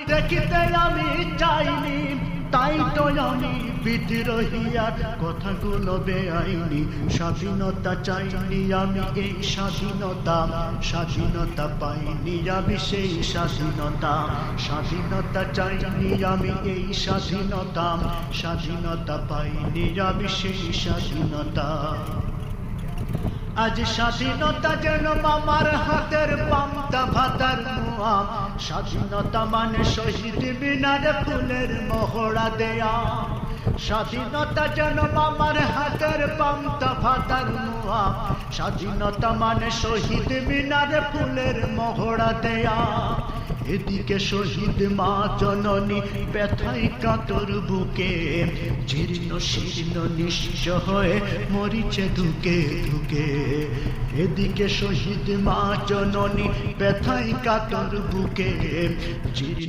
দেখিতে আমি চাইনি, তাই তো আমি বিদ্রোহিয়ার কথাগুলো বেআইনি। স্বাধীনতা চাইনি আমি, এই স্বাধীনতা পাইনি আমি, সেই স্বাধীনতা চাইনি আমি, এই স্বাধীনতা পাইনি আমি, সেই স্বাধীনতা। আজ স্বাধীনতা যেন মামার হাতের পান্তা ভাতার মুয়া, স্বাধীনতা মানে শহীদ মিনারে ফুলের মহড়া দেয়া। স্বাধীনতা যেন মামার হাতের পান্তা ভাতার মুয়া, স্বাধীনতা মানে শহীদ মিনারে ফুলের মহড়া দেয়া। এদিকে শহীদ মা জননী ব্যথায় কাতর বুকে, জীর্ণ শীর্ণ নিঃস্ব হয়ে মরিছে ধুকে ধুকে। এদিকে শহীদ মা জননী ব্যথায় কাতর বুকে,